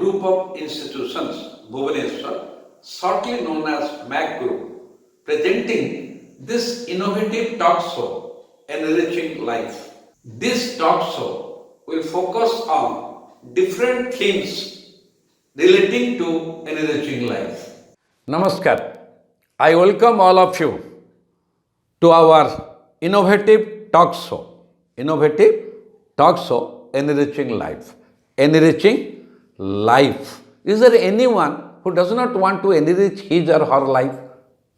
group of institutions, Bhubaneswar, shortly known as MAC Group, presenting this innovative talk show, Enriching Life. This talk show will focus on different themes relating to enriching life. Namaskar. I welcome all of you to our innovative talk show. Innovative talk show, Enriching Life. Enriching life. Is there anyone who does not want to enrich his or her life?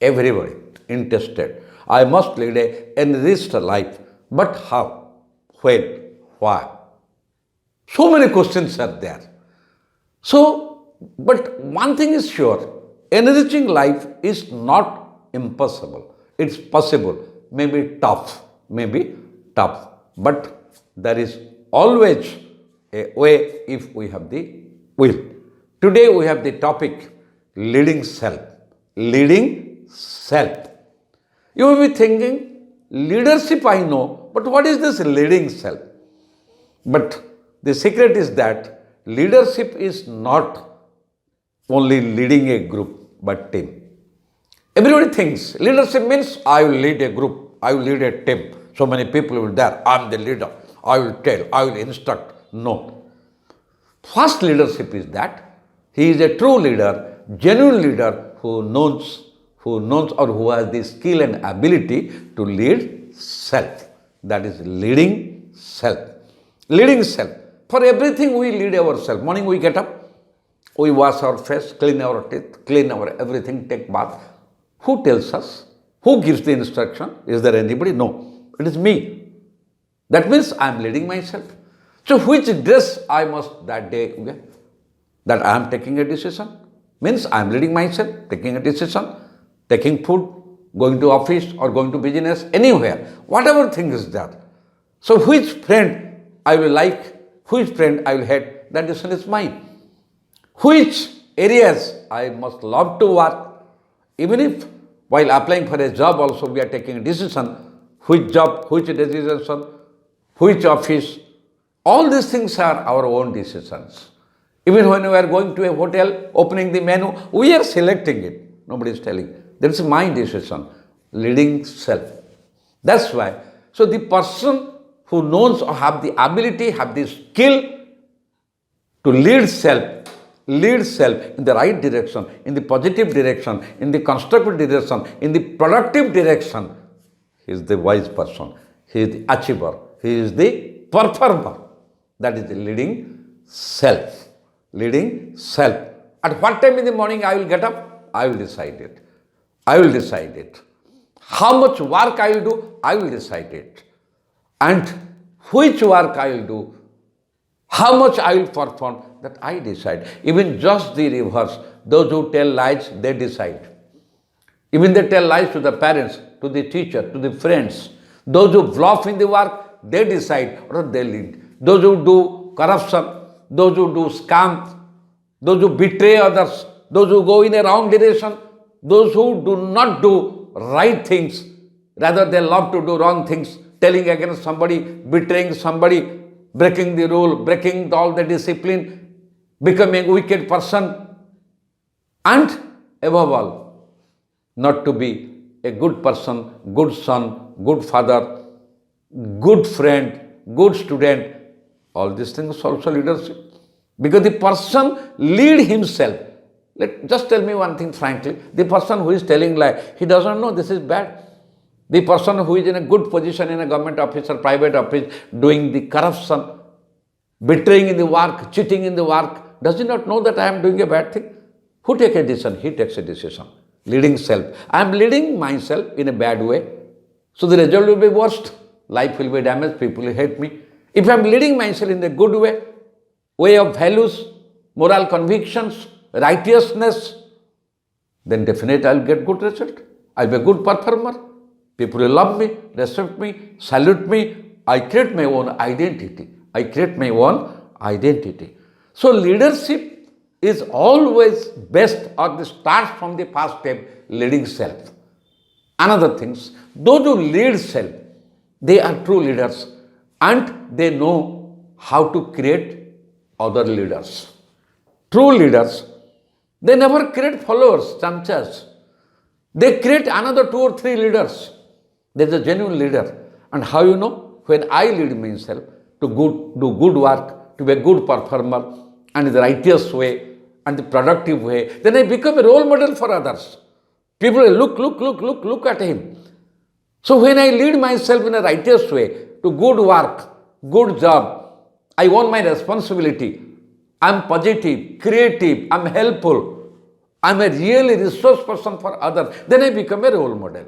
Everybody interested. I must lead a enriched life. But how? When? Why? So many questions are there. But one thing is sure, enriching life is not impossible. It's possible, maybe tough, but there is always a way if we have the will. Today we have the topic, leading self. Leading self. You will be thinking, leadership I know, but what is this leading self? But the secret is that leadership is not only leading a group, but team. Everybody thinks leadership means I will lead a group, I will lead a team. So many people will there, I am the leader, I will tell, I will instruct. No. First leadership is that he is a true leader, genuine leader who knows or who has the skill and ability to lead self. That is leading self. Leading self. For everything we lead ourselves. Morning we get up, we wash our face, clean our teeth, clean our everything, take bath. Who tells us? Who gives the instruction? Is there anybody? No. It is me. That means I am leading myself. So which dress I must that day wear? That I am taking a decision. Means I am leading myself, taking a decision, taking food, going to office or going to business, anywhere. Whatever thing is there. So which friend I will like, which friend I will hate, that decision is mine. Which areas I must love to work, even if while applying for a job also we are taking a decision, which job, which designation, which office, all these things are our own decisions. Even when we are going to a hotel, opening the menu, we are selecting it. Nobody is telling. That is my decision, leading self. That's why. So the person who knows or have the ability, have the skill to lead self in the right direction, in the positive direction, in the constructive direction, in the productive direction. He is the wise person. He is the achiever. He is the performer. That is the leading self. Leading self. At what time in the morning I will get up? I will decide it. I will decide it. How much work I will do? I will decide it. And which work I will do? How much I will perform? That I decide. Even just the reverse. Those who tell lies, they decide. Even they tell lies to the parents, to the teacher, to the friends. Those who bluff in the work, they decide or they lead. Those who do corruption, those who do scam, those who betray others, those who go in a wrong direction, those who do not do right things, rather they love to do wrong things, telling against somebody, betraying somebody, breaking the rule, breaking all the discipline, becoming a wicked person, and above all, not to be a good person, good son, good father, good friend, good student. All these things also leadership. Because the person lead himself. Just tell me one thing frankly. The person who is telling lie, he doesn't know this is bad. The person who is in a good position in a government office or private office, doing the corruption, betraying in the work, cheating in the work, does he not know that I am doing a bad thing? Who takes a decision? He takes a decision. Leading self. I am leading myself in a bad way. So the result will be worst. Life will be damaged. People will hate me. If I am leading myself in a good way of values, moral convictions, righteousness, then definitely I will get good result. I will be a good performer. People will love me, respect me, salute me. I create my own identity. So leadership is always best or the start from the first step, leading self. Another things, those who lead self, they are true leaders and they know how to create other leaders. true leaders, they never create followers, chances. They create another 2 or 3 leaders. There's a genuine leader. And how you know? When I lead myself to do good work, to be a good performer, and in the righteous way, and the productive way, then I become a role model for others. People will look at him. So when I lead myself in a righteous way, to good work, good job, I own my responsibility. I'm positive, creative, I'm helpful. I'm a really resource person for others. Then I become a role model.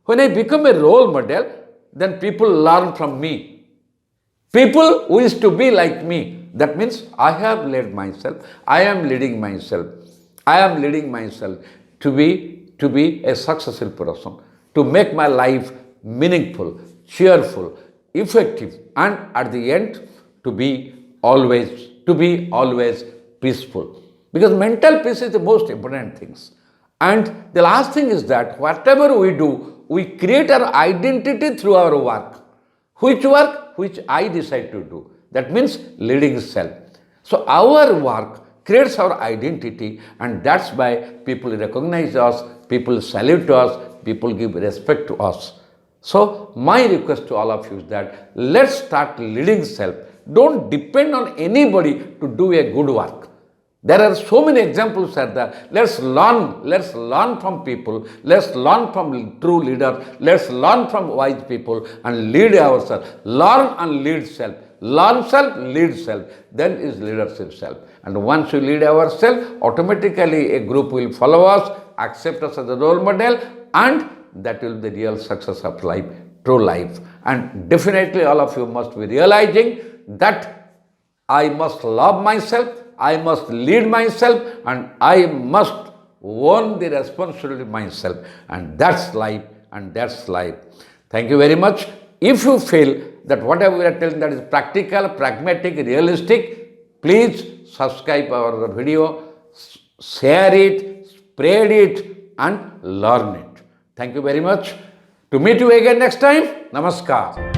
When I become a role model, then people learn from me. People wish to be like me. That means I have led myself. I am leading myself. I am leading myself to be a successful person, to make my life meaningful, cheerful, effective, and at the end to be always peaceful. Because mental peace is the most important thing. And the last thing is that whatever we do, we create our identity through our work. Which work? Which I decide to do. That means leading self. So our work creates our identity, and that's why people recognize us, people salute us, people give respect to us. So my request to all of you is that let's start leading self. Don't depend on anybody to do a good work. There are so many examples are there. Let's learn from people. Let's learn from true leaders. Let's learn from wise people and lead ourselves. Learn and lead self. Learn self, lead self. Then is leadership self. And once we lead ourselves, automatically a group will follow us, accept us as a role model, and that will be the real success of life, true life. And definitely all of you must be realizing that I must love myself, I must lead myself, and I must own the responsibility myself. And that's life, Thank you very much. If you feel that whatever we are telling that is practical, pragmatic, realistic, please subscribe our video, share it, spread it, and learn it. Thank you very much. To meet you again next time. Namaskar.